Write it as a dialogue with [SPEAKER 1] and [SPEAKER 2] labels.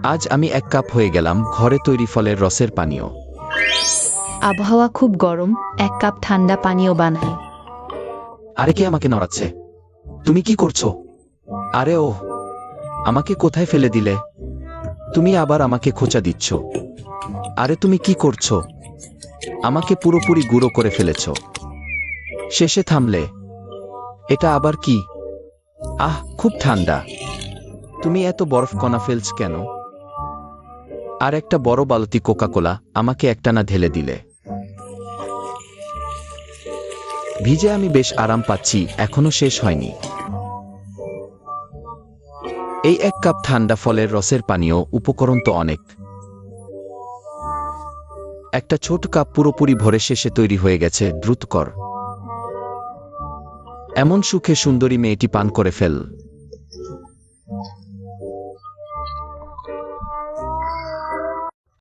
[SPEAKER 1] আজ আমি 1 কাপ হয়ে গেলাম ঘরে তৈরি ফলের রসের পানীয়।
[SPEAKER 2] আবহাওয়া খুব গরম, 1 কাপ ঠান্ডা পানীয় বানাই।
[SPEAKER 1] আরে কে আমাকে নড়াচ্ছে? তুমি কি করছো? আরে ও, আমাকে কোথায় ফেলে দিলে? তুমি আবার আমাকে খোঁচা দিচ্ছ। আরে তুমি কি করছো? আমাকে পুরোপুরি গুঁড়ো করে ফেলেছো। শেষে থামলে। এটা আবার কি? খুব ঠান্ডা। তুমি এত বরফ কণা ফেলছ কেন? আর একটা বড় বালতি কোকা-কোলা আমাকে একটানা ঢেলে দিলে। ভিজে আমি বেশ আরাম পাচ্ছি, এখনো শেষ হয়নি। এই 1 কাপ ঠান্ডা ফলের রসের পানীয় উপকরণ তো অনেক। একটা ছোট কাপ পুরোপুরি ভরে শেষে তৈরি হয়ে গেছে, দ্রুত কর। এমন সুখে সুন্দরী মেয়েটি পান করে ফেল।